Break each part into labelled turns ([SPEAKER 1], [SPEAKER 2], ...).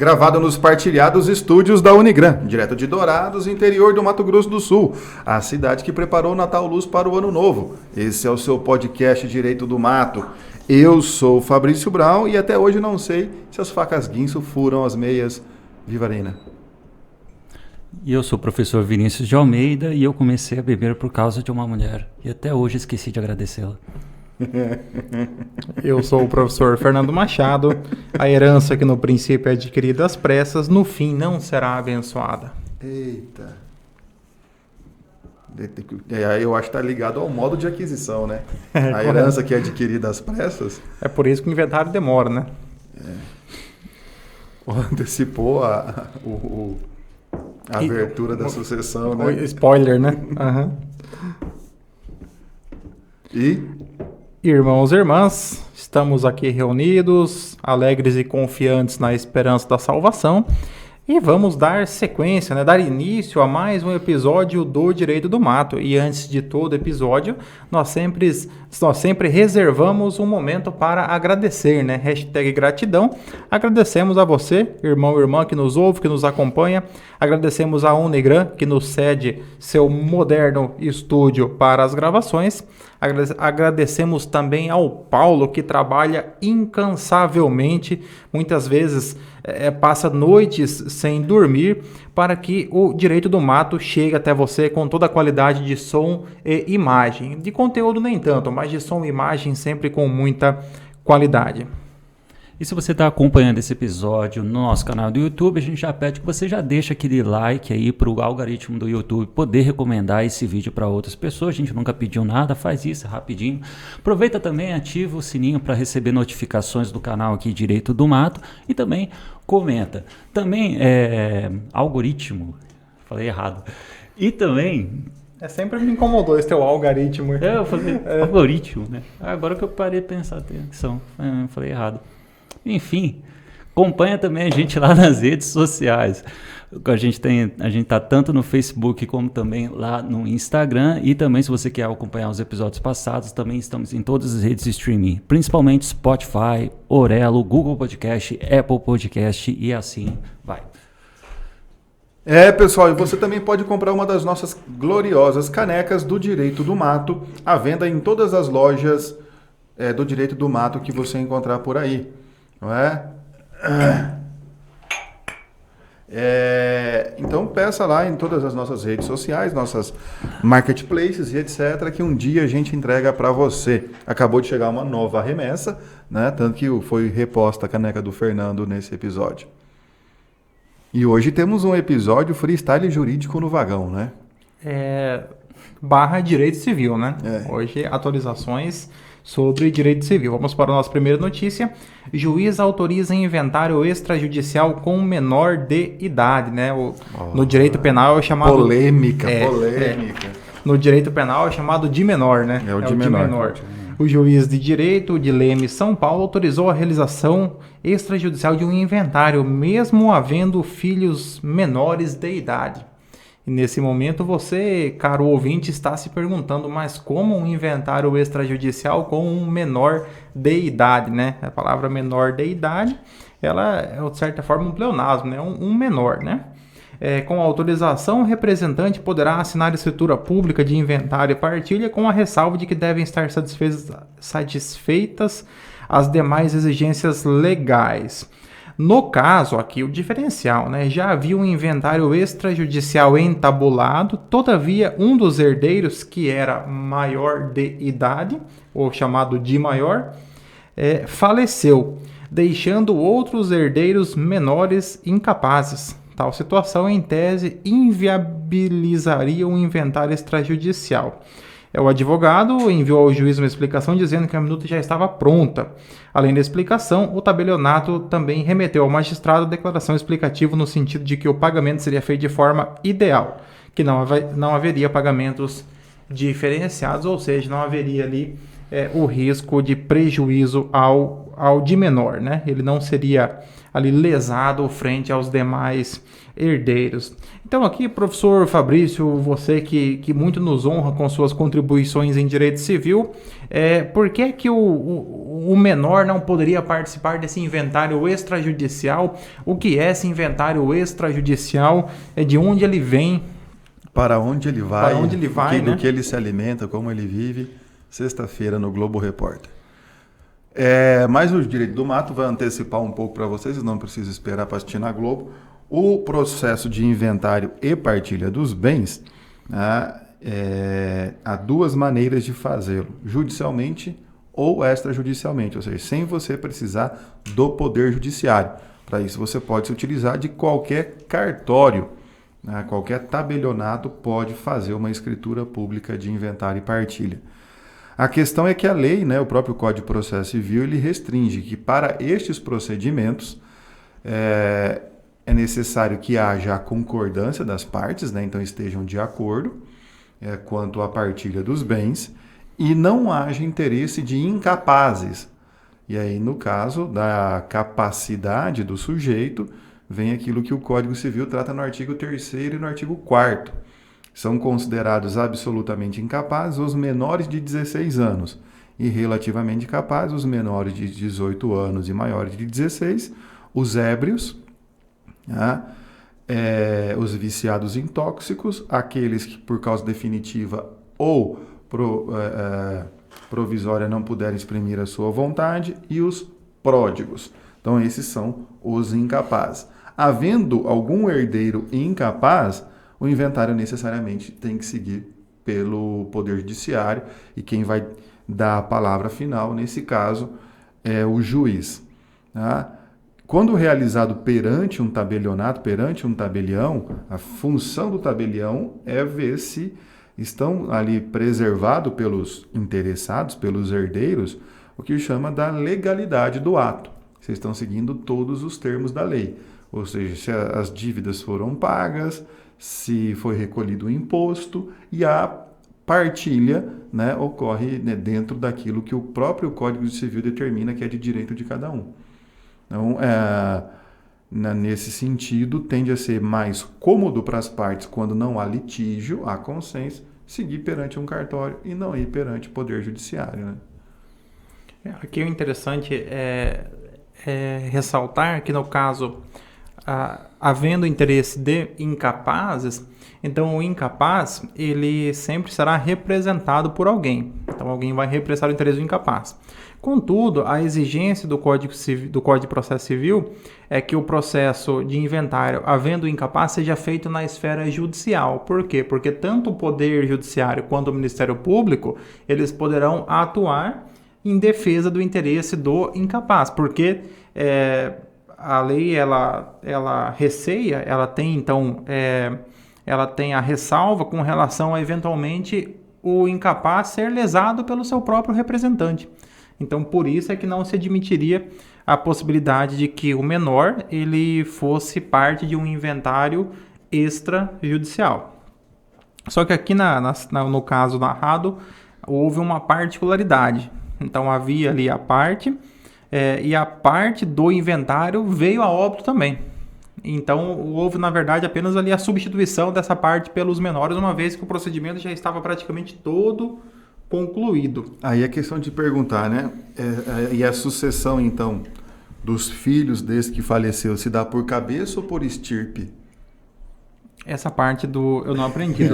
[SPEAKER 1] Gravado nos partilhados estúdios da Unigran, direto de Dourados, interior do Mato Grosso do Sul, a cidade que preparou o Natal Luz para o Ano Novo. Esse é o seu podcast Direito do Mato. Eu sou o Fabrício Brown e até hoje não sei se as facas guinso furam as meias. Viva a Arena!
[SPEAKER 2] E eu sou o professor Vinícius de Almeida e eu comecei a beber por causa de uma mulher. E até hoje esqueci de agradecê-la.
[SPEAKER 3] Eu sou o professor Fernando Machado. A herança que no princípio é adquirida às pressas, no fim não será abençoada.
[SPEAKER 1] Eita. Eu acho que está ligado ao modo de aquisição, né? A herança que é adquirida às pressas.
[SPEAKER 3] É por isso que o inventário demora, né?
[SPEAKER 1] Antecipou a abertura da sucessão, né?
[SPEAKER 3] Spoiler, né? Uhum.
[SPEAKER 1] E?
[SPEAKER 3] Irmãos e irmãs, estamos aqui reunidos, alegres e confiantes na esperança da salvação. E vamos dar sequência, dar início a mais um episódio do Direito do Mato. E antes de todo episódio, nós sempre reservamos um momento para agradecer, né? Hashtag gratidão. Agradecemos a você, irmão e irmã que nos ouve, que nos acompanha. Agradecemos a Unigran, que nos cede seu moderno estúdio para as gravações. Agradecemos também ao Paulo, que trabalha incansavelmente, muitas vezes passa noites sem dormir, para que o Direito do Mato chegue até você com toda a qualidade de som e imagem. De conteúdo nem tanto, mas de som e imagem sempre com muita qualidade.
[SPEAKER 2] E se você está acompanhando esse episódio no nosso canal do YouTube, a gente já pede que você já deixe aquele like aí para o algoritmo do YouTube poder recomendar esse vídeo para outras pessoas. A gente nunca pediu nada, faz isso rapidinho. Aproveita também, ativa o sininho para receber notificações do canal aqui Direito do Mato e também comenta. Também algoritmo, falei errado. E também...
[SPEAKER 3] Sempre me incomodou esse teu algoritmo.
[SPEAKER 2] Eu falei algoritmo, né? Agora que eu parei de pensar, atenção, falei errado. Enfim, acompanha também a gente lá nas redes sociais. A gente tá tanto no Facebook como também lá no Instagram. E também, se você quer acompanhar os episódios passados, também estamos em todas as redes de streaming, principalmente Spotify, Orelo, Google Podcast, Apple Podcast e assim vai.
[SPEAKER 1] Pessoal, e você também pode comprar uma das nossas gloriosas canecas do Direito do Mato, à venda em todas as lojas do Direito do Mato que você encontrar por aí. Não é? Então peça lá em todas as nossas redes sociais, nossas marketplaces e etc, que um dia a gente entrega para você. Acabou de chegar uma nova remessa, né? Tanto que foi reposta a caneca do Fernando nesse episódio. E hoje temos um episódio freestyle jurídico no vagão, né?
[SPEAKER 3] Barra direito civil, né? Hoje atualizações sobre direito civil. Vamos para a nossa primeira notícia. Juiz autoriza inventário extrajudicial com menor de idade, né? No direito penal é chamado...
[SPEAKER 1] Polêmica.
[SPEAKER 3] No direito penal é chamado de menor, né?
[SPEAKER 1] É o de menor.
[SPEAKER 3] O juiz de direito de Leme, São Paulo, autorizou a realização extrajudicial de um inventário, mesmo havendo filhos menores de idade. E nesse momento você, caro ouvinte, está se perguntando, mas como um inventário extrajudicial com um menor de idade, né? A palavra menor de idade, ela é de certa forma um pleonasmo, né? Um menor, né? Com autorização, o representante poderá assinar escritura pública de inventário e partilha com a ressalva de que devem estar satisfeitas as demais exigências legais. No caso aqui, o diferencial, né? Já havia um inventário extrajudicial entabulado, todavia um dos herdeiros, que era maior de idade, ou chamado de maior, faleceu, deixando outros herdeiros menores incapazes. Tal situação, em tese, inviabilizaria um inventário extrajudicial. O advogado enviou ao juiz uma explicação dizendo que a minuta já estava pronta. Além da explicação, o tabelionato também remeteu ao magistrado a declaração explicativa no sentido de que o pagamento seria feito de forma ideal, que não haveria pagamentos diferenciados, ou seja, não haveria ali o risco de prejuízo ao de menor, né? Ele não seria ali lesado frente aos demais herdeiros. Então aqui, professor Fabrício, você que muito nos honra com suas contribuições em direito civil, por que que o menor não poderia participar desse inventário extrajudicial? O que é esse inventário extrajudicial? De onde ele vem?
[SPEAKER 1] Para onde ele vai,
[SPEAKER 3] né?
[SPEAKER 1] Do que ele se alimenta, como ele vive, sexta-feira no Globo Repórter. Mas o Direito do Mato vai antecipar um pouco para vocês não precisam esperar para assistir na Globo. O processo de inventário e partilha dos bens, há duas maneiras de fazê-lo, judicialmente ou extrajudicialmente, ou seja, sem você precisar do Poder Judiciário. Para isso você pode se utilizar de qualquer cartório, qualquer tabelionato pode fazer uma escritura pública de inventário e partilha. A questão é que a lei, o próprio Código de Processo Civil, ele restringe que para estes procedimentos é necessário que haja a concordância das partes, então estejam de acordo quanto à partilha dos bens e não haja interesse de incapazes. E aí, no caso da capacidade do sujeito, vem aquilo que o Código Civil trata no artigo 3º e no artigo 4º. São considerados absolutamente incapazes os menores de 16 anos e relativamente capazes os menores de 18 anos e maiores de 16, os ébrios, os viciados em tóxicos, aqueles que por causa definitiva ou provisória não puderem exprimir a sua vontade e os pródigos. Então esses são os incapazes. Havendo algum herdeiro incapaz, o inventário necessariamente tem que seguir pelo Poder Judiciário e quem vai dar a palavra final, nesse caso, é o juiz. Quando realizado perante um tabelionato, perante um tabelião, a função do tabelião é ver se estão ali preservados pelos interessados, pelos herdeiros, o que chama da legalidade do ato. Vocês estão seguindo todos os termos da lei. Ou seja, se as dívidas foram pagas, se foi recolhido o imposto e a partilha ocorre dentro daquilo que o próprio Código Civil determina que é de direito de cada um. Então, nesse sentido, tende a ser mais cômodo para as partes, quando não há litígio, há consenso, seguir perante um cartório e não ir perante o Poder Judiciário.
[SPEAKER 3] Aqui o interessante é ressaltar que, no caso, havendo interesse de incapazes, então o incapaz ele sempre será representado por alguém. Então alguém vai representar o interesse do incapaz. Contudo, a exigência do Código de Processo Civil é que o processo de inventário, havendo incapaz, seja feito na esfera judicial. Por quê? Porque tanto o Poder Judiciário quanto o Ministério Público, eles poderão atuar em defesa do interesse do incapaz, porque a lei ela receia, ela tem então ela tem a ressalva com relação a eventualmente o incapaz ser lesado pelo seu próprio representante. Então, por isso é que não se admitiria a possibilidade de que o menor ele fosse parte de um inventário extrajudicial. Só que aqui no caso narrado houve uma particularidade. Então havia ali a parte e a parte do inventário veio a óbito também. Então houve na verdade apenas ali a substituição dessa parte pelos menores, uma vez que o procedimento já estava praticamente todo concluído.
[SPEAKER 1] Aí é questão de perguntar, e a sucessão então dos filhos desse que faleceu se dá por cabeça ou por estirpe?
[SPEAKER 3] Essa parte eu não aprendi.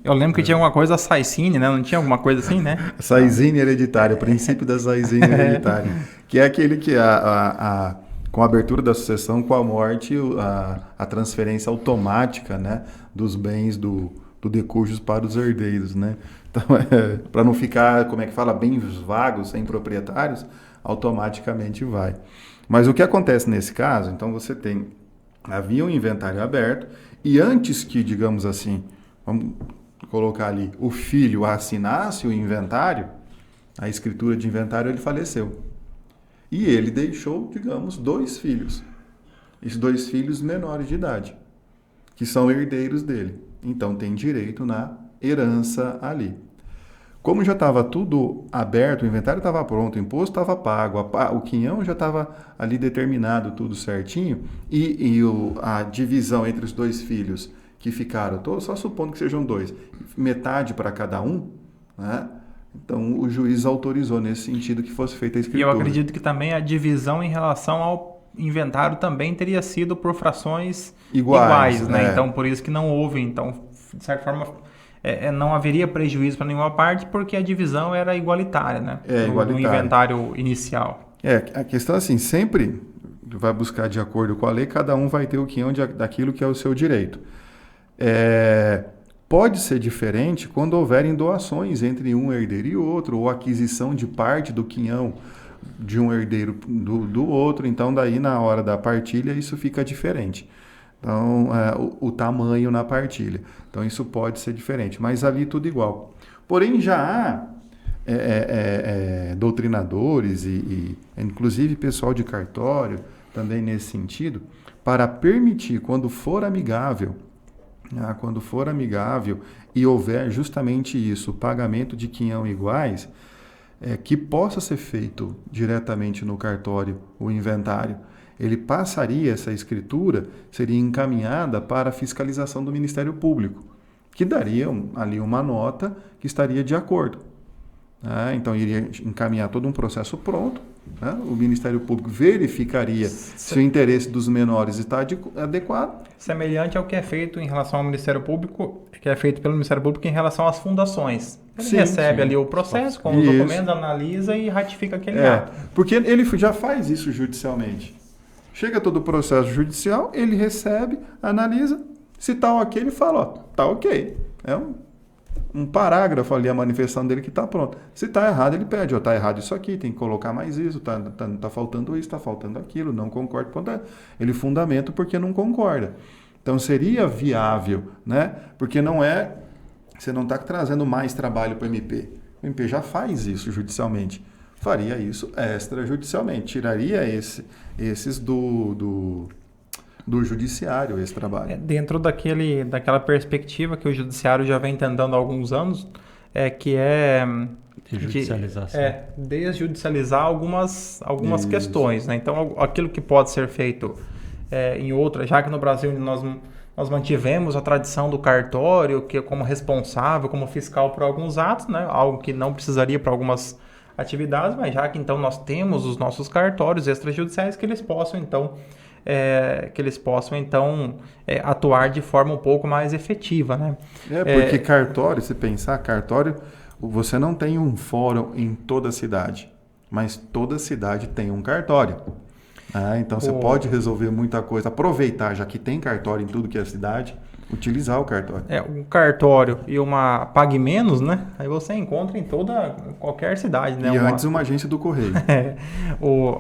[SPEAKER 3] Eu lembro que tinha alguma coisa da Saicine, né? Não tinha alguma coisa assim, né?
[SPEAKER 1] Saicine hereditária, o princípio da Saicine hereditária, que é aquele que com a abertura da sucessão, com a morte, a transferência automática, dos bens do decujus para os herdeiros, Então, para não ficar, bens vagos, sem proprietários, automaticamente vai. Mas o que acontece nesse caso, então havia um inventário aberto, e antes que, digamos assim, vamos colocar ali, o filho assinasse o inventário, a escritura de inventário, ele faleceu. E ele deixou, digamos, 2 filhos. Esses 2 filhos menores de idade, que são herdeiros dele. Então, tem direito na herança ali. Como já estava tudo aberto, o inventário estava pronto, o imposto estava pago, o quinhão já estava ali determinado, tudo certinho, e a divisão entre os 2 filhos que ficaram, estou só supondo que sejam 2, metade para cada um, né? Então o juiz autorizou nesse sentido que fosse feita a
[SPEAKER 3] E
[SPEAKER 1] escritura.
[SPEAKER 3] eu acredito que também a divisão em relação ao inventário também teria sido por frações iguais, né? Então por isso que não houve, então de certa forma não haveria prejuízo para nenhuma parte porque a divisão era igualitária, né? No inventário inicial.
[SPEAKER 1] A questão é assim, sempre vai buscar de acordo com a lei, cada um vai ter o quinhão daquilo que é o seu direito. Pode ser diferente quando houverem doações entre um herdeiro e outro, ou aquisição de parte do quinhão de um herdeiro do outro, então daí na hora da partilha isso fica diferente. Então, o tamanho na partilha. Então, isso pode ser diferente, mas ali tudo igual. Porém, já há doutrinadores e inclusive pessoal de cartório, também nesse sentido, para permitir, quando for amigável e houver justamente isso, o pagamento de quinhão iguais, que possa ser feito diretamente no cartório, o inventário. Ele passaria, essa escritura seria encaminhada para a fiscalização do Ministério Público, que daria ali uma nota que estaria de acordo. Então, iria encaminhar todo um processo pronto, né? O Ministério Público verificaria se o interesse dos menores está adequado.
[SPEAKER 3] Semelhante ao que é feito em relação ao Ministério Público, que é feito pelo Ministério Público em relação às fundações. Ele recebe ali o processo com os documentos, analisa e ratifica aquele ato.
[SPEAKER 1] Porque ele já faz isso judicialmente. Chega todo o processo judicial, ele recebe, analisa, se está ok, ele fala, está ok. É um parágrafo ali, a manifestação dele que está pronto. Se está errado, ele pede, está errado isso aqui, tem que colocar mais isso, tá faltando isso, está faltando aquilo, não concordo. Ele fundamenta porque não concorda. Então, seria viável, né? Porque você não está trazendo mais trabalho para o MP. O MP já faz isso judicialmente. Faria isso extrajudicialmente, tiraria esses do judiciário, esse trabalho.
[SPEAKER 3] Dentro daquela perspectiva que o judiciário já vem tentando há alguns anos, que é desjudicializar algumas questões, né? Então, aquilo que pode ser feito em outras, já que no Brasil nós mantivemos a tradição do cartório, que é como responsável, como fiscal por alguns atos, né? Algo que não precisaria para algumas atividades, mas já que então nós temos os nossos cartórios extrajudiciais, que eles possam então atuar de forma um pouco mais efetiva, né?
[SPEAKER 1] Porque cartório, se pensar, você não tem um fórum em toda a cidade, mas toda cidade tem um cartório. Então você pode resolver muita coisa, aproveitar, já que tem cartório em tudo que é cidade, utilizar o cartório.
[SPEAKER 3] Um cartório e uma Pague Menos, né? Aí você encontra em qualquer cidade, né?
[SPEAKER 1] E antes uma agência do Correio.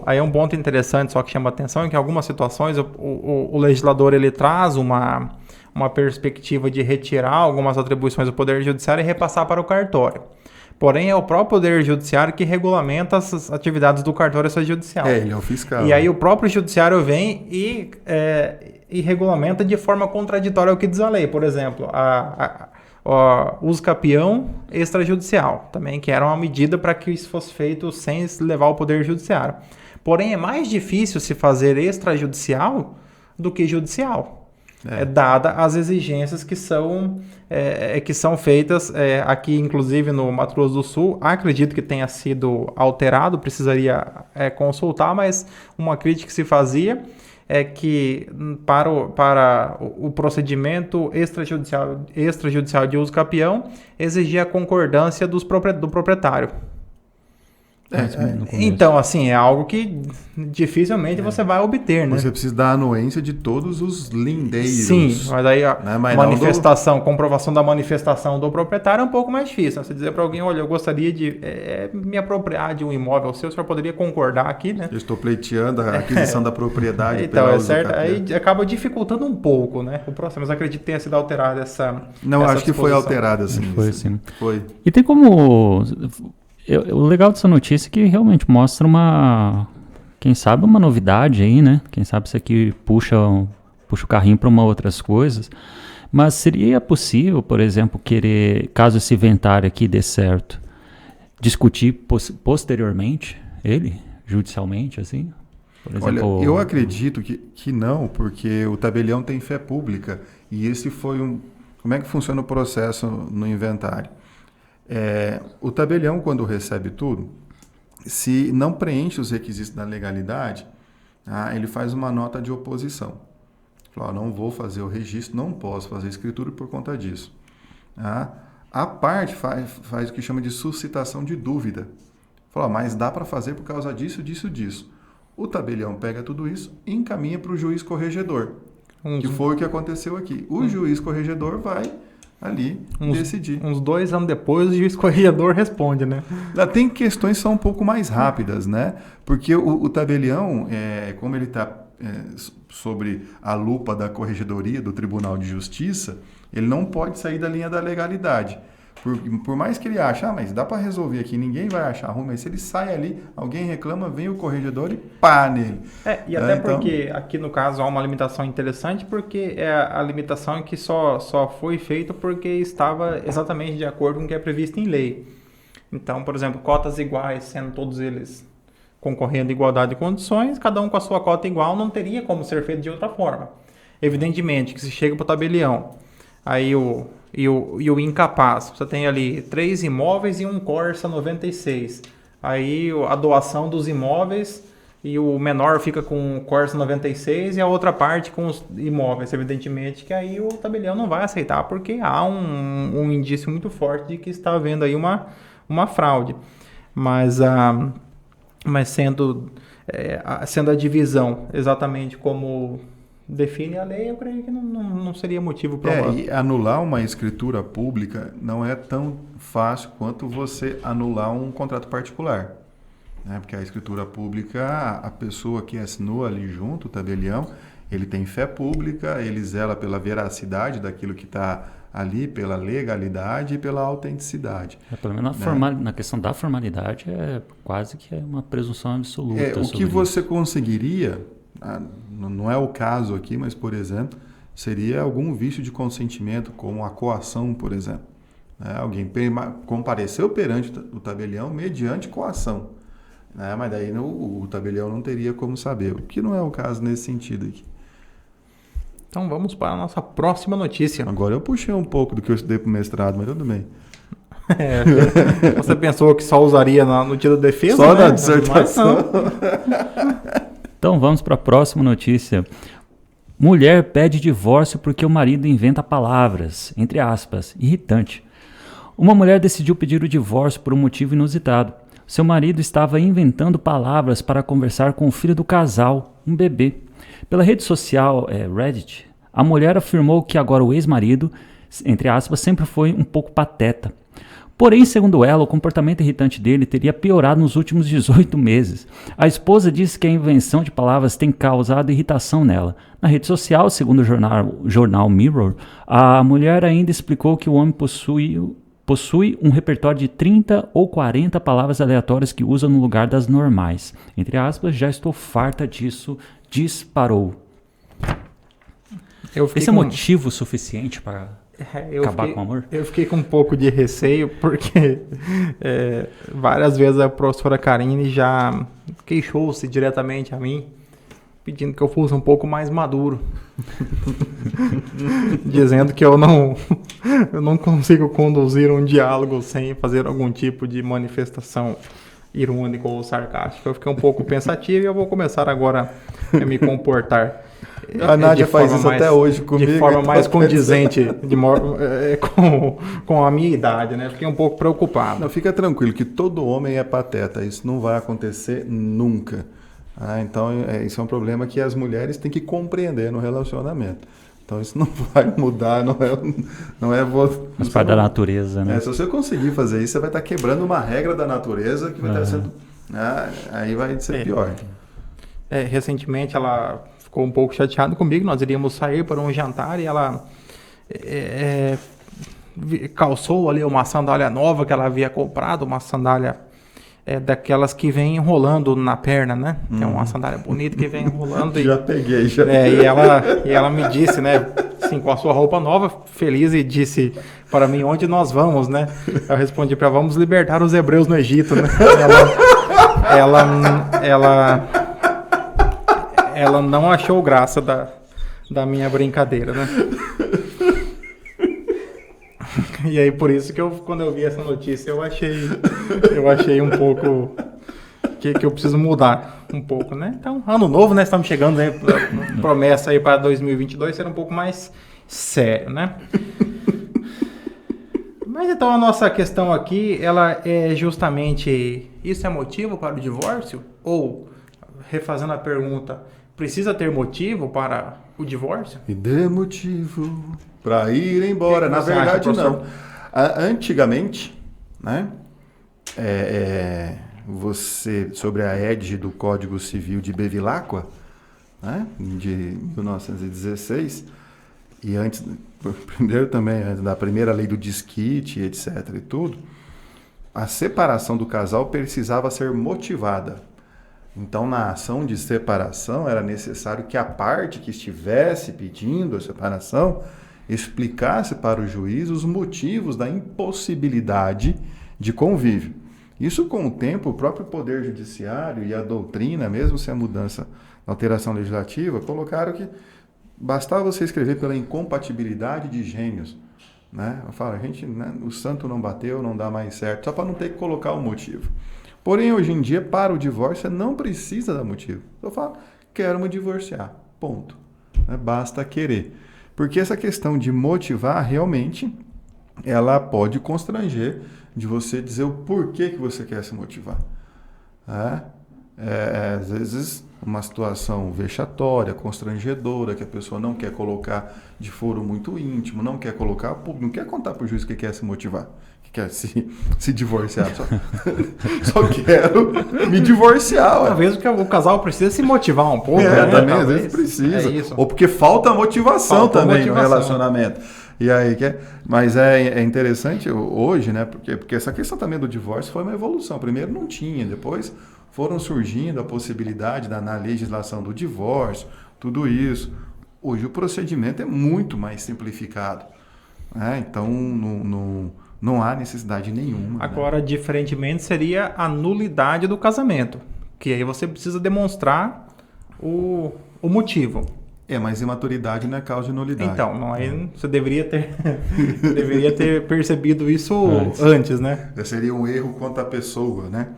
[SPEAKER 3] Aí é um ponto interessante, só que chama atenção, é que em algumas situações o legislador ele traz uma perspectiva de retirar algumas atribuições do Poder Judiciário e repassar para o cartório. Porém, é o próprio Poder Judiciário que regulamenta as atividades do cartório extrajudicial.
[SPEAKER 1] Ele é o fiscal.
[SPEAKER 3] E aí o próprio Judiciário vem e regulamenta de forma contraditória ao que diz a lei. Por exemplo, uso capião extrajudicial, também, que era uma medida para que isso fosse feito sem levar ao Poder Judiciário. Porém, é mais difícil se fazer extrajudicial do que judicial. Dada as exigências que são feitas aqui, inclusive no Mato Grosso do Sul. Acredito que tenha sido alterado, precisaria consultar, mas uma crítica que se fazia é que para o procedimento extrajudicial de uso capião exigia a concordância do proprietário. Então, assim, é algo que dificilmente você vai obter, né?
[SPEAKER 1] Você precisa da anuência de todos os lindeiros.
[SPEAKER 3] Sim, mas aí a comprovação da manifestação do proprietário é um pouco mais difícil. Você dizer para alguém, olha, eu gostaria de me apropriar de um imóvel seu, o senhor poderia concordar aqui, né?
[SPEAKER 1] Eu estou pleiteando a aquisição da propriedade.
[SPEAKER 3] Então, é certo. Aí acaba dificultando um pouco, né? O processo, mas acredito que tenha sido alterada essa
[SPEAKER 1] Não, acho que foi alterada, assim.
[SPEAKER 2] Foi, sim.
[SPEAKER 1] Foi.
[SPEAKER 2] E tem como... O legal dessa notícia é que realmente mostra quem sabe uma novidade aí, né? Quem sabe isso aqui puxa o carrinho para outras coisas. Mas seria possível, por exemplo, caso esse inventário aqui dê certo, discutir posteriormente ele, judicialmente, assim? Por exemplo,
[SPEAKER 1] Olha, eu acredito que não, porque o tabelião tem fé pública e esse foi Como é que funciona o processo no inventário? O tabelião, quando recebe tudo, se não preenche os requisitos da legalidade, ele faz uma nota de oposição. Fala, não vou fazer o registro, não posso fazer a escritura por conta disso. A parte faz o que chama de suscitação de dúvida. Fala, mas dá para fazer por causa disso, disso, disso. O tabelião pega tudo isso e encaminha para o juiz corregedor, que foi o que aconteceu aqui. O juiz corregedor vai ali decidir.
[SPEAKER 3] Uns 2 anos depois, o juiz corregedor responde, né?
[SPEAKER 1] Tem questões que são um pouco mais rápidas, né? Porque o tabelião, como ele está sobre a lupa da corregedoria do Tribunal de Justiça, ele não pode sair da linha da legalidade. Por mais que ele ache, mas dá para resolver aqui, ninguém vai achar ruim, mas se ele sai ali, alguém reclama, vem o corregedor e pá nele.
[SPEAKER 3] E até porque aqui no caso há uma limitação interessante, porque é a limitação que só foi feita porque estava exatamente de acordo com o que é previsto em lei. Então, por exemplo, cotas iguais, sendo todos eles concorrendo em igualdade de condições, cada um com a sua cota igual, não teria como ser feito de outra forma. Evidentemente que se chega para o tabelião, aí o incapaz, você tem ali 3 imóveis e um Corsa 96. Aí a doação dos imóveis e o menor fica com o Corsa 96 e a outra parte com os imóveis. Evidentemente que aí o tabelião não vai aceitar porque há um indício muito forte de que está havendo aí uma fraude. Mas sendo a divisão exatamente como define a lei, eu creio que não seria motivo para...
[SPEAKER 1] E anular uma escritura pública não é tão fácil quanto você anular um contrato particular. Né? Porque a escritura pública, a pessoa que assinou ali junto, o tabelião, ele tem fé pública, ele zela pela veracidade daquilo que está ali, pela legalidade e pela autenticidade.
[SPEAKER 2] Pelo menos na questão da formalidade, quase que uma presunção absoluta.
[SPEAKER 1] O que você conseguiria... não é o caso aqui, mas, por exemplo, seria algum vício de consentimento, como a coação, por exemplo. Alguém compareceu perante o tabelião mediante coação. Mas daí o tabelião não teria como saber, o que não é o caso nesse sentido aqui.
[SPEAKER 3] Então vamos para a nossa próxima notícia.
[SPEAKER 1] Agora eu puxei um pouco do que eu estudei para o mestrado, mas tudo bem.
[SPEAKER 3] Você pensou que só usaria no dia da defesa?
[SPEAKER 1] Só
[SPEAKER 3] né?
[SPEAKER 1] na dissertação.
[SPEAKER 2] Então vamos para a próxima notícia. Mulher pede divórcio porque o marido inventa palavras, entre aspas, irritante. Uma mulher decidiu pedir o divórcio por um motivo inusitado. Seu marido estava inventando palavras para conversar com o filho do casal, um bebê. Pela rede social Reddit, a mulher afirmou que agora o ex-marido, entre aspas, sempre foi um pouco pateta. Porém, segundo ela, o comportamento irritante dele teria piorado nos últimos 18 meses. A esposa disse que a invenção de palavras tem causado irritação nela. Na rede social, segundo o jornal Mirror, a mulher ainda explicou que o homem possui um repertório de 30 ou 40 palavras aleatórias que usa no lugar das normais. Entre aspas, já estou farta disso, disparou. Esse é motivo suficiente para acabar com o amor?
[SPEAKER 3] Eu fiquei com um pouco de receio, porque várias vezes a professora Karine já queixou-se diretamente a mim, pedindo que eu fosse um pouco mais maduro. Dizendo que eu não consigo conduzir um diálogo sem fazer algum tipo de manifestação irônica ou sarcástica. Eu fiquei um pouco pensativo e eu vou começar agora a me comportar.
[SPEAKER 1] A Nádia faz isso até hoje comigo.
[SPEAKER 3] De forma mais condizente com a minha idade, né? Fiquei um pouco preocupado.
[SPEAKER 1] Não, fica tranquilo que todo homem é pateta. Isso não vai acontecer nunca. Então, isso é um problema que as mulheres têm que compreender no relacionamento. Então, isso não vai mudar,
[SPEAKER 2] Mas parte da natureza, né?
[SPEAKER 1] Se você conseguir fazer isso, você vai estar quebrando uma regra da natureza que vai estar sendo... aí vai ser pior.
[SPEAKER 3] Recentemente, ela ficou um pouco chateada comigo. Nós iríamos sair para um jantar e ela calçou ali uma sandália nova que ela havia comprado, uma sandália... daquelas que vem enrolando na perna, né? É uma sandália bonita que vem enrolando.
[SPEAKER 1] Já peguei, já.
[SPEAKER 3] E ela me disse, né? Assim, com a sua roupa nova, feliz, e disse para mim, onde nós vamos, né? Eu respondi para vamos libertar os hebreus no Egito, né? Ela não achou graça da minha brincadeira, né? E aí, por isso que quando eu vi essa notícia, eu achei um pouco que eu preciso mudar um pouco, né? Então, ano novo, né? Estamos chegando, né? Promessa aí para 2022 ser um pouco mais sério, né? Mas então a nossa questão aqui, ela é justamente, isso é motivo para o divórcio? Ou, refazendo a pergunta, precisa ter motivo para o divórcio?
[SPEAKER 1] E dê motivo para ir embora. Na verdade, não. Antigamente, né? Você, sobre a EDG do Código Civil de Bevilacqua, né? De 1916, e antes, primeiro também, antes da primeira lei do desquite, etc. e tudo, a separação do casal precisava ser motivada. Então, na ação de separação, era necessário que a parte que estivesse pedindo a separação explicasse para o juiz os motivos da impossibilidade de convívio. Isso, com o tempo, o próprio Poder Judiciário e a doutrina, mesmo sem a mudança, a alteração legislativa, colocaram que bastava você escrever pela incompatibilidade de gênios. Né? Eu falo, né, o santo não bateu, não dá mais certo, só para não ter que colocar o motivo. Porém, hoje em dia, para o divórcio, você não precisa dar motivo. Eu falo, quero me divorciar, ponto. Basta querer. Porque essa questão de motivar, realmente, ela pode constranger de você dizer o porquê que você quer se motivar. Às vezes, uma situação vexatória, constrangedora, que a pessoa não quer colocar de foro muito íntimo, não quer colocar público, não quer contar para o juiz que quer se motivar, que quer se divorciar. Só quero me divorciar.
[SPEAKER 3] Talvez o casal precisa se motivar um pouco. Né?
[SPEAKER 1] Também, às vezes precisa. Ou porque falta motivação no relacionamento. E aí, mas é interessante hoje, né? Porque essa questão também do divórcio foi uma evolução. Primeiro não tinha, depois foram surgindo a possibilidade na legislação do divórcio, tudo isso. Hoje o procedimento é muito mais simplificado. Né? Então não há necessidade nenhuma.
[SPEAKER 3] Agora, diferentemente, seria a nulidade do casamento. Que aí você precisa demonstrar o motivo.
[SPEAKER 1] Mas imaturidade não é causa de nulidade.
[SPEAKER 3] Então, aí você deveria ter percebido isso antes, né?
[SPEAKER 1] Seria um erro quanto à pessoa, né?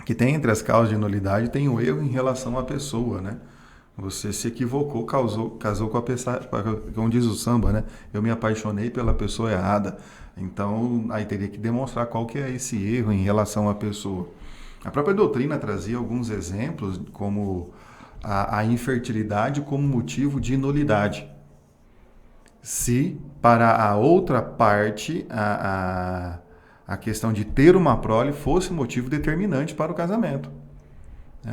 [SPEAKER 1] Que tem entre as causas de nulidade, tem o erro em relação à pessoa, né? Você se equivocou, casou com a pessoa, como diz o samba, né? Eu me apaixonei pela pessoa errada. Então, aí teria que demonstrar qual que é esse erro em relação à pessoa. A própria doutrina trazia alguns exemplos, como a infertilidade como motivo de nulidade. Se para a outra parte a questão de ter uma prole fosse motivo determinante para o casamento.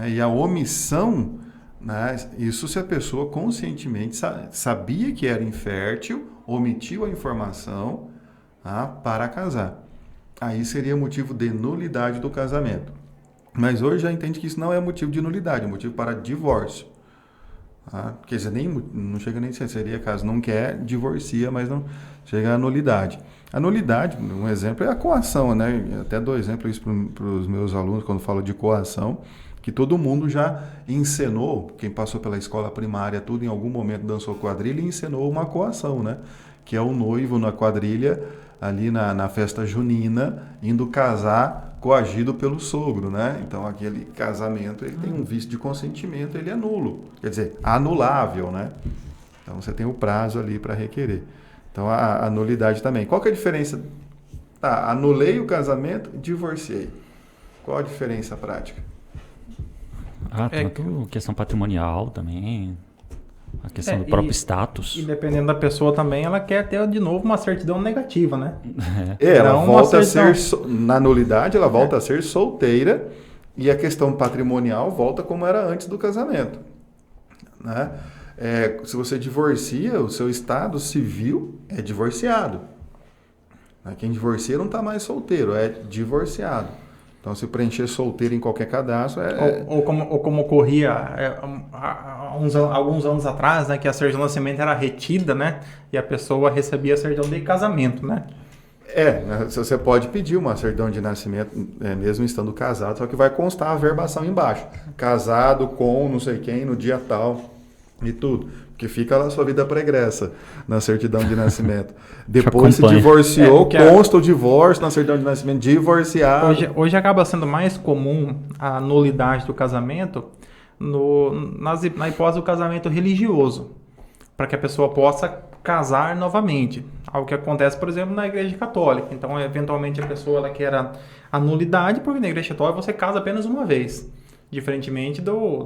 [SPEAKER 1] E a omissão, né, isso se a pessoa conscientemente sabia que era infértil, omitiu a informação para casar. Aí seria motivo de nulidade do casamento. Mas hoje já entende que isso não é motivo de nulidade, é motivo para divórcio. Quer dizer, não chega nem a ser, seria caso não quer, divorcia, mas não chega à nulidade. A nulidade, um exemplo, é a coação, né? Eu até dou exemplo isso para os meus alunos quando falo de coação, que todo mundo já encenou, quem passou pela escola primária, tudo em algum momento dançou quadrilha e encenou uma coação, né? Que é o noivo na quadrilha, ali na festa junina, indo casar coagido pelo sogro, né? Então, aquele casamento, ele tem um vício de consentimento, ele é nulo. Quer dizer, anulável, né? Então, você tem o prazo ali para requerer. Então, a nulidade também. Qual que é a diferença? Anulei o casamento, divorciei. Qual a diferença prática?
[SPEAKER 2] Tanto questão patrimonial também, a questão do próprio status.
[SPEAKER 3] E dependendo da pessoa também, ela quer ter de novo uma certidão negativa, né?
[SPEAKER 1] Ela volta a ser, na nulidade, ela volta a ser solteira e a questão patrimonial volta como era antes do casamento. Né? Se você divorcia, o seu estado civil é divorciado. Quem divorcia não está mais solteiro, é divorciado. Então, se preencher solteiro em qualquer cadastro...
[SPEAKER 3] Ou como ocorria alguns anos atrás, né? Que a certidão de nascimento era retida, né? E a pessoa recebia a certidão de casamento, né?
[SPEAKER 1] Você pode pedir uma certidão de nascimento, mesmo estando casado, só que vai constar a verbação embaixo. Casado com não sei quem, no dia tal e tudo. Porque fica lá a sua vida pregressa na certidão de nascimento. Depois se divorciou, consta o divórcio na certidão de nascimento, divorciado.
[SPEAKER 3] Hoje acaba sendo mais comum a nulidade do casamento na hipótese do casamento religioso, para que a pessoa possa casar novamente. Algo que acontece, por exemplo, na Igreja Católica. Então, eventualmente, a pessoa ela quer a nulidade, porque na Igreja Católica você casa apenas uma vez. Diferentemente do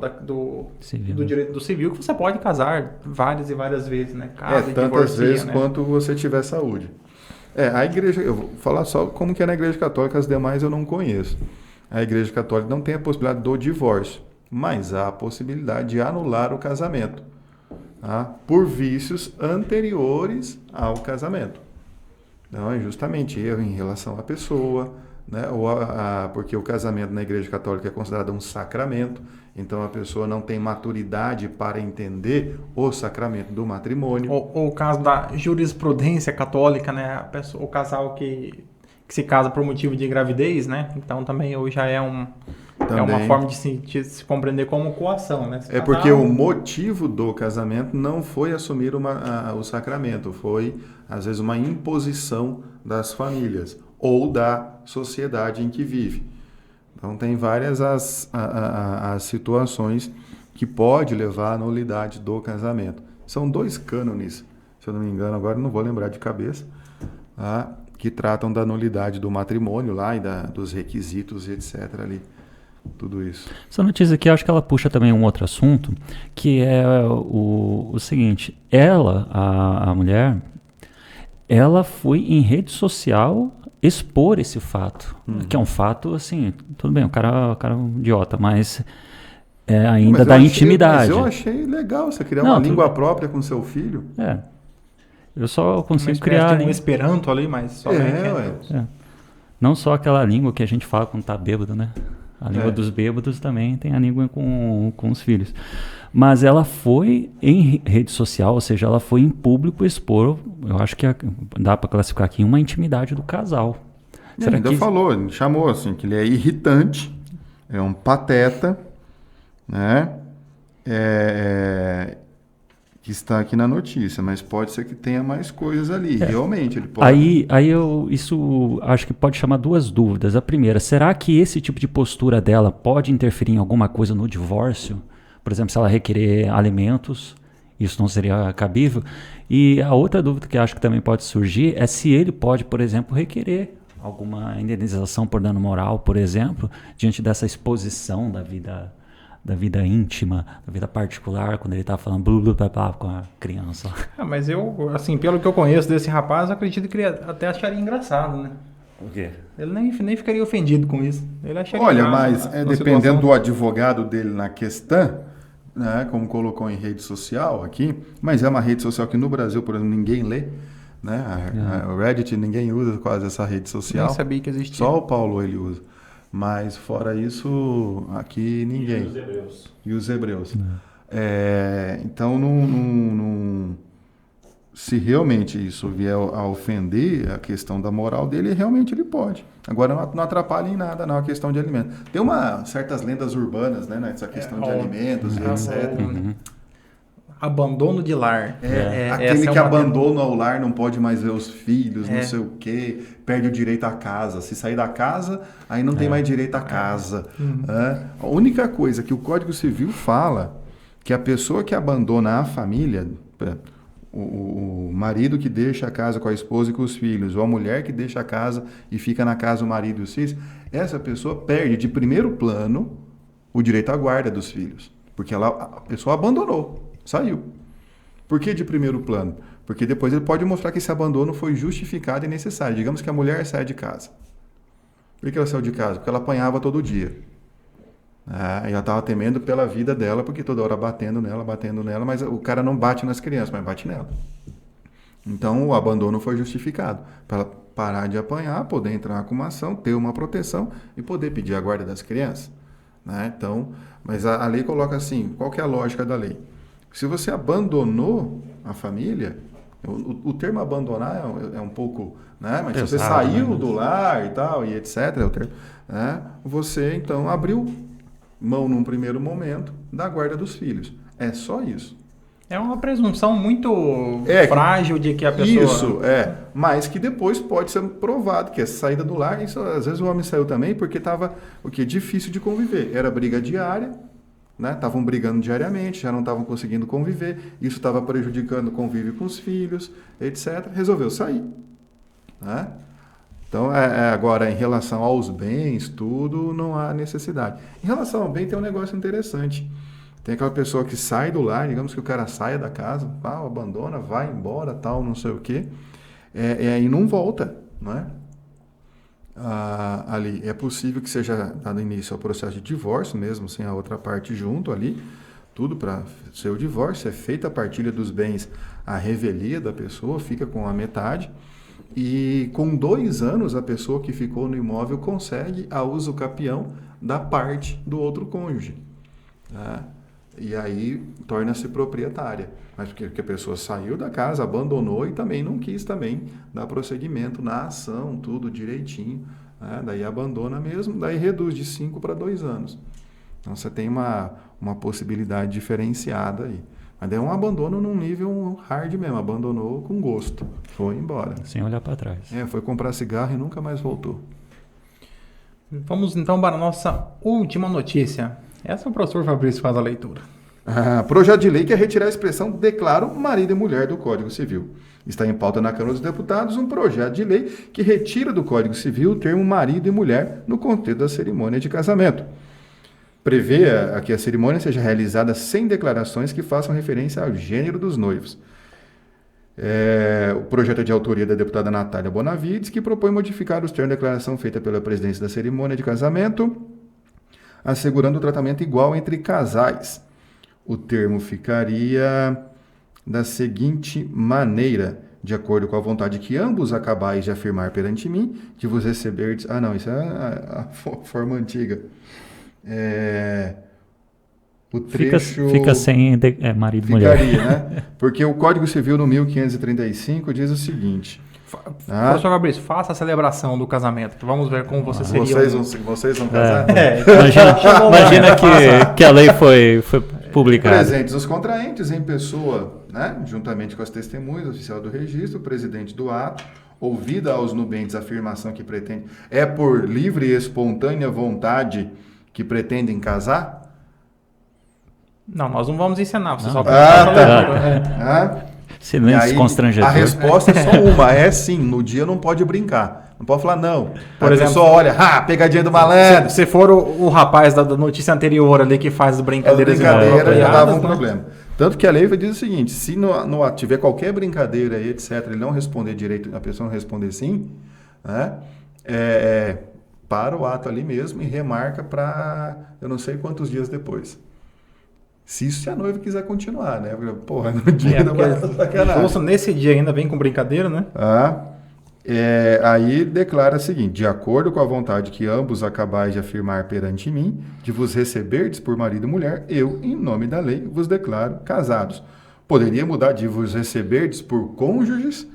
[SPEAKER 3] direito do civil, que você pode casar várias e várias vezes, né? Casa e
[SPEAKER 1] tantas
[SPEAKER 3] divorcia,
[SPEAKER 1] vezes
[SPEAKER 3] né?
[SPEAKER 1] quanto você tiver saúde. A igreja, eu vou falar só como que é na Igreja Católica, as demais eu não conheço. A Igreja Católica não tem a possibilidade do divórcio, mas há a possibilidade de anular o casamento, tá? Por vícios anteriores ao casamento. Então, é justamente erro em relação à pessoa, né? Porque o casamento na Igreja Católica é considerado um sacramento, então a pessoa não tem maturidade para entender o sacramento do matrimônio.
[SPEAKER 3] Ou o caso da jurisprudência católica, né? O casal que se casa por motivo de gravidez, né? Então também hoje já é uma forma de se compreender como coação, né?
[SPEAKER 1] Porque o motivo do casamento não foi assumir o sacramento, foi às vezes uma imposição das famílias ou da sociedade em que vive. Então, tem várias as situações que pode levar à nulidade do casamento. São 2 cânones, se eu não me engano, agora não vou lembrar de cabeça, tá? Que tratam da nulidade do matrimônio lá e dos requisitos e etc. ali. Tudo isso.
[SPEAKER 2] Essa notícia aqui, eu acho que ela puxa também um outro assunto, que é o seguinte, a mulher, ela foi em rede social expor esse fato, que é um fato, assim, tudo bem, o cara é um idiota, mas ainda dá intimidade.
[SPEAKER 1] Mas eu achei legal você criar uma língua própria com seu filho.
[SPEAKER 2] Eu só consigo
[SPEAKER 3] criar um esperanto ali, mas só
[SPEAKER 2] não só aquela língua que a gente fala quando tá bêbado, né? A língua dos bêbados também tem a língua com os filhos. Mas ela foi em rede social, ou seja, ela foi em público expor, eu acho que dá para classificar aqui, uma intimidade do casal.
[SPEAKER 1] Ele ainda falou, ele chamou assim, que ele é irritante, é um pateta, né? Que está aqui na notícia, mas pode ser que tenha mais coisas ali, realmente. Ele pode...
[SPEAKER 2] Isso acho que pode chamar 2 dúvidas. A primeira, será que esse tipo de postura dela pode interferir em alguma coisa no divórcio? Por exemplo, se ela requerer alimentos, isso não seria cabível? E a outra dúvida que acho que também pode surgir é se ele pode, por exemplo, requerer alguma indenização por dano moral, por exemplo, diante dessa exposição da vida íntima, da vida particular, quando ele está falando blá, blá, blá, com a criança.
[SPEAKER 3] Mas eu, assim, pelo que eu conheço desse rapaz, eu acredito que ele até acharia engraçado, né?
[SPEAKER 2] Por quê?
[SPEAKER 3] Ele nem ficaria ofendido com isso. Ele acharia
[SPEAKER 1] Olha, mas dependendo do advogado dele na questão, né, como colocou em rede social aqui, mas é uma rede social que no Brasil, por exemplo, ninguém lê, né? O Reddit, ninguém usa quase essa rede social.
[SPEAKER 3] Nem sabia que existia.
[SPEAKER 1] Só o Paulo ele usa. Mas fora isso, aqui ninguém. E os hebreus. Então, se realmente isso vier a ofender a questão da moral dele, realmente ele pode. Agora, não atrapalha em nada, não, a questão de alimentos. Tem certas lendas urbanas, né, nessa questão de alimentos e etc.
[SPEAKER 3] Abandono de lar.
[SPEAKER 1] Aquele que abandona o lar não pode mais ver os filhos, não sei o quê, perde o direito à casa. Se sair da casa, aí não tem mais direito à casa. A única coisa que o Código Civil fala, que a pessoa que abandona a família, o marido que deixa a casa com a esposa e com os filhos, ou a mulher que deixa a casa e fica na casa o marido e os filhos, essa pessoa perde de primeiro plano o direito à guarda dos filhos, porque a pessoa abandonou. Saiu. Por que de primeiro plano? Porque depois ele pode mostrar que esse abandono foi justificado e necessário. Digamos que a mulher sai de casa. Por que ela saiu de casa? Porque ela apanhava todo dia. E ela estava temendo pela vida dela, porque toda hora batendo nela, mas o cara não bate nas crianças, mas bate nela. Então, o abandono foi justificado para parar de apanhar, poder entrar com uma ação, ter uma proteção e poder pedir a guarda das crianças, né? Então, mas a lei coloca assim, qual que é a lógica da lei? Se você abandonou a família, o termo abandonar é um pouco, né? Mas se você saiu do lar e tal, e etc., né? Você, então, abriu mão num primeiro momento da guarda dos filhos. É só isso.
[SPEAKER 3] É uma presunção muito frágil de que a pessoa...
[SPEAKER 1] Isso, mas que depois pode ser provado que essa saída do lar, isso, às vezes o homem saiu também porque estava difícil de conviver. Era briga diária, né? Estavam brigando diariamente, já não estavam conseguindo conviver, isso estava prejudicando o convívio com os filhos, etc. Resolveu sair, né? Então, agora, em relação aos bens, tudo, não há necessidade. Em relação ao bem, tem um negócio interessante. Tem aquela pessoa que sai do lar, digamos que o cara saia da casa, abandona, vai embora, tal, não sei o quê, e não volta, né? Ali é possível que seja dado início ao processo de divórcio, mesmo sem a outra parte junto ali, tudo para ser o divórcio, é feita a partilha dos bens, a revelia da pessoa, fica com a metade, e com 2 anos a pessoa que ficou no imóvel consegue a uso capião da parte do outro cônjuge, né? E aí torna-se proprietária, mas porque a pessoa saiu da casa, abandonou e também não quis também dar prosseguimento na ação, tudo direitinho, né? Daí abandona mesmo, daí reduz de 5 para 2 anos. Então você tem uma possibilidade diferenciada aí. Mas daí é um abandono num nível hard mesmo, abandonou com gosto, foi embora.
[SPEAKER 2] Sem olhar para trás.
[SPEAKER 1] Foi comprar cigarro e nunca mais voltou.
[SPEAKER 3] Vamos então para a nossa última notícia. Essa o professor Fabrício faz a leitura.
[SPEAKER 1] Projeto de lei quer retirar a expressão declaro marido e mulher do Código Civil. Está em pauta na Câmara dos Deputados um projeto de lei que retira do Código Civil o termo marido e mulher no contexto da cerimônia de casamento. Prevê que a cerimônia seja realizada sem declarações que façam referência ao gênero dos noivos. O projeto é de autoria da deputada Natália Bonavides, que propõe modificar os termos de declaração feita pela presidência da cerimônia de casamento, assegurando o tratamento igual entre casais. O termo ficaria da seguinte maneira: de acordo com a vontade que ambos acabais de afirmar perante mim, de vos receber... não, isso é a forma antiga. O trecho...
[SPEAKER 2] Fica sem marido e mulher.
[SPEAKER 1] Ficaria, né? Porque o Código Civil no 1535 diz o seguinte...
[SPEAKER 3] Professor Fabrício, faça a celebração do casamento, que vamos ver como você seria.
[SPEAKER 1] Vocês vão casar?
[SPEAKER 2] Imagina que a lei foi publicada.
[SPEAKER 1] Presentes os contraentes em pessoa, né? Juntamente com as testemunhas, oficial do registro, presidente do ato, ouvida aos nubentes a afirmação que pretende... É por livre e espontânea vontade que pretendem casar?
[SPEAKER 3] Não, nós não vamos ensinar, você só
[SPEAKER 2] Silêncio constrangedor.
[SPEAKER 1] A resposta é só uma, sim, no dia não pode brincar. Não pode falar não.
[SPEAKER 3] Por exemplo,
[SPEAKER 1] pessoa olha, pegadinha do malandro.
[SPEAKER 3] Se for o rapaz da notícia anterior ali que faz as brincadeiras...
[SPEAKER 1] já dava um problema. Tanto que a lei diz o seguinte, se tiver qualquer brincadeira aí, etc., ele não responder direito, a pessoa não responder sim, né, para o ato ali mesmo e remarca para eu não sei quantos dias depois. Se a noiva quiser continuar, né? Porra, no dia não vai estar sacanagem.
[SPEAKER 3] Nesse dia ainda vem com brincadeira, né?
[SPEAKER 1] Aí declara o seguinte: de acordo com a vontade que ambos acabais de afirmar perante mim, de vos receberdes por marido e mulher, eu, em nome da lei, vos declaro casados. Poderia mudar de vos receberdes por cônjuges,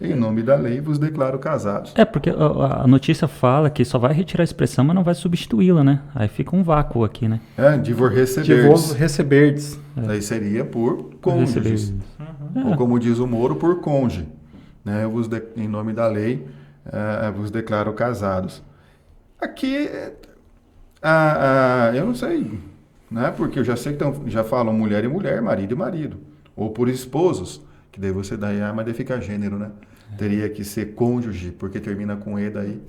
[SPEAKER 1] em nome da lei, vos declaro casados.
[SPEAKER 2] Porque a notícia fala que só vai retirar a expressão, mas não vai substituí-la, né? Aí fica um vácuo aqui, né?
[SPEAKER 1] De vos receberdes.
[SPEAKER 3] De vos receberdes.
[SPEAKER 1] Daí seria por cônjuges. Ou como diz o Moro, por cônjuge. Né? Em nome da lei, vos declaro casados. Aqui, eu não sei, né? Porque eu já sei que já falam mulher e mulher, marido e marido. Ou por esposos, que daí você mas daí fica gênero, né? Teria que ser cônjuge, porque termina com E daí.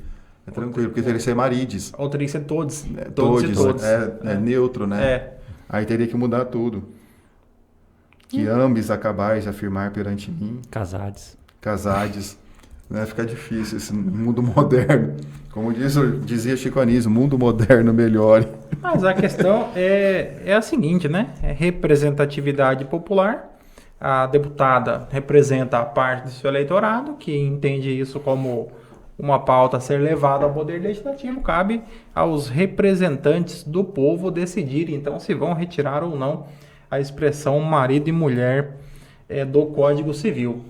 [SPEAKER 1] É tranquilo, porque teria que ser marides.
[SPEAKER 3] Ou teria que ser todos.
[SPEAKER 1] Todos e todos. É neutro, né? Aí teria que mudar tudo. Que ambos acabais de afirmar perante mim. Casades. Né? Fica difícil esse mundo moderno. Como dizia Chico Anísio, mundo moderno melhore.
[SPEAKER 3] Mas a questão é a seguinte, né? É representatividade popular. a deputada representa a parte do seu eleitorado, que entende isso como uma pauta a ser levada ao poder legislativo, cabe aos representantes do povo decidirem, então, se vão retirar ou não a expressão marido e mulher do Código Civil.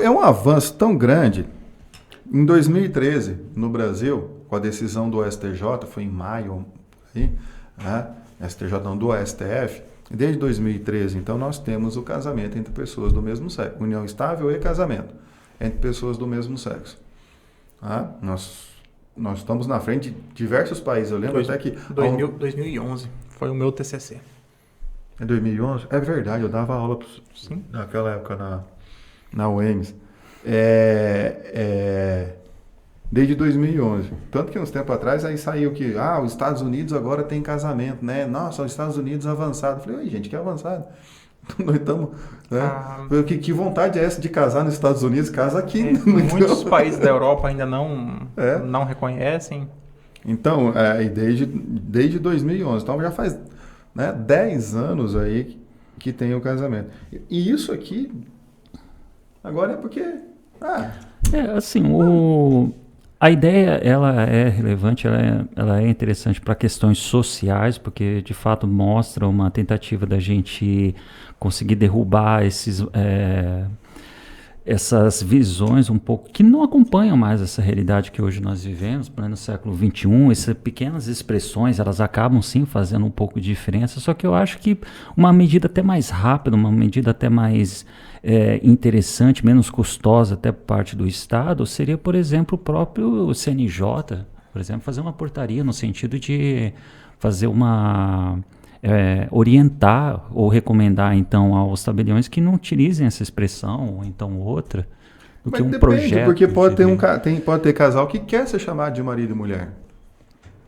[SPEAKER 1] É um avanço tão grande. Em 2013, no Brasil, com a decisão do STJ, foi em maio, aí, né? STJ não, do STF, desde 2013, então, nós temos o casamento entre pessoas do mesmo sexo, união estável e casamento entre pessoas do mesmo sexo. Tá? Nós estamos na frente de diversos países. Eu lembro até que...
[SPEAKER 3] 2011 foi o meu TCC.
[SPEAKER 1] É 2011? É verdade, eu dava aula naquela época na UEMS. Desde 2011. Tanto que uns tempos atrás aí saiu que os Estados Unidos agora tem casamento, né? Nossa, os Estados Unidos avançado. Eu falei, oi, gente, que avançado. Nós estamos... Né? Que vontade é essa de casar nos Estados Unidos? Casa aqui.
[SPEAKER 3] Muitos países da Europa ainda não reconhecem.
[SPEAKER 1] Então, desde 2011. Então já faz 10 anos aí que tem o casamento. E isso aqui, agora é porque...
[SPEAKER 2] A ideia, ela é relevante, ela é interessante para questões sociais, porque de fato mostra uma tentativa da gente conseguir derrubar essas visões um pouco que não acompanham mais essa realidade que hoje nós vivemos, no século XXI. Essas pequenas expressões, elas acabam sim fazendo um pouco de diferença, só que eu acho que uma medida até mais rápida, uma medida até mais interessante, menos custosa até por parte do Estado, seria, por exemplo, o próprio CNJ, por exemplo, fazer uma portaria no sentido de fazer orientar ou recomendar, então, aos tabeliões que não utilizem essa expressão ou então outra, do que um projeto.
[SPEAKER 1] Porque pode ter casal que quer ser chamado de marido e mulher.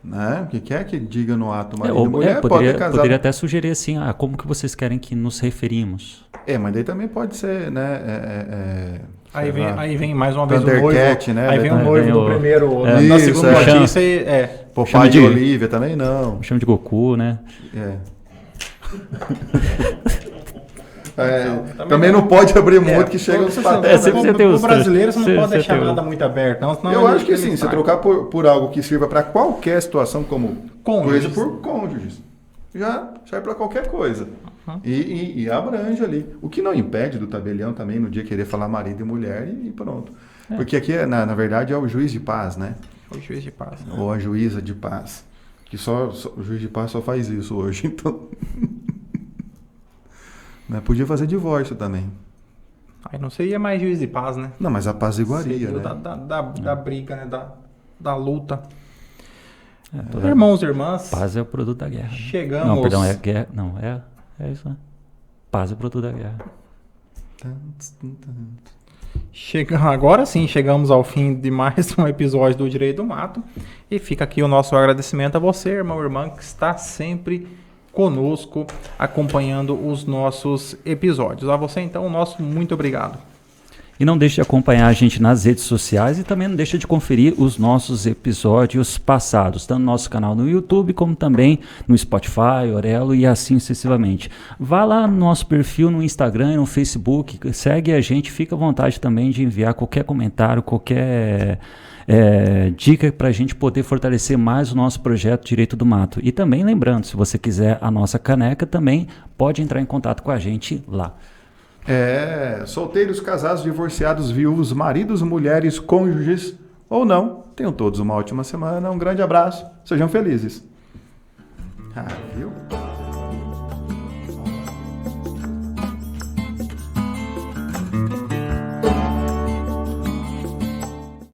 [SPEAKER 1] Né? Que quer que diga no ato marido e mulher, pode ter casado.
[SPEAKER 2] Poderia até sugerir assim, como que vocês querem que nos referimos?
[SPEAKER 1] Mas daí também pode ser, né?
[SPEAKER 3] Aí vem mais uma vez o noivo,
[SPEAKER 1] né?
[SPEAKER 3] Aí vem o noivo do primeiro, na segunda notícia
[SPEAKER 1] Papai de Olivia também não.
[SPEAKER 2] Chama de Goku, né?
[SPEAKER 1] Também não pode abrir muito que chega nos patetas.
[SPEAKER 3] O brasileiro você não pode deixar nada muito aberto.
[SPEAKER 1] Eu acho que sim, você trocar por algo que sirva para qualquer situação, como coisa por cônjuges, já serve para qualquer coisa. E abrange ali. O que não impede do tabelião também no dia querer falar marido e mulher e pronto. Porque aqui, na verdade, é o juiz de paz, né?
[SPEAKER 3] O juiz de paz. Né?
[SPEAKER 1] Ou a juíza de paz. Que o juiz de paz só faz isso hoje, então... Podia fazer divórcio também.
[SPEAKER 3] Aí não seria mais juiz de paz, né?
[SPEAKER 1] Não, mas a paziguaria, né?
[SPEAKER 3] Da briga, né? Da luta. Irmãos e irmãs...
[SPEAKER 2] Paz é o produto da guerra.
[SPEAKER 3] Chegamos...
[SPEAKER 2] Não, perdão, é guerra. Não, é isso, né? Paz é o produto da guerra.
[SPEAKER 3] Agora sim, chegamos ao fim de mais um episódio do Direito do Mato. E fica aqui o nosso agradecimento a você, irmão e irmã, que está sempre conosco, acompanhando os nossos episódios. A você, então, o nosso muito obrigado.
[SPEAKER 2] E não deixe de acompanhar a gente nas redes sociais e também não deixe de conferir os nossos episódios passados, tanto no nosso canal no YouTube, como também no Spotify, Orelo e assim sucessivamente. Vá lá no nosso perfil no Instagram e no Facebook, segue a gente, fica à vontade também de enviar qualquer comentário, qualquer dica para a gente poder fortalecer mais o nosso projeto Direito do Mato. E também lembrando, se você quiser a nossa caneca, também pode entrar em contato com a gente lá.
[SPEAKER 1] Solteiros, casados, divorciados, viúvos, maridos, mulheres, cônjuges ou não, tenham todos uma ótima semana, um grande abraço, sejam felizes. Viu?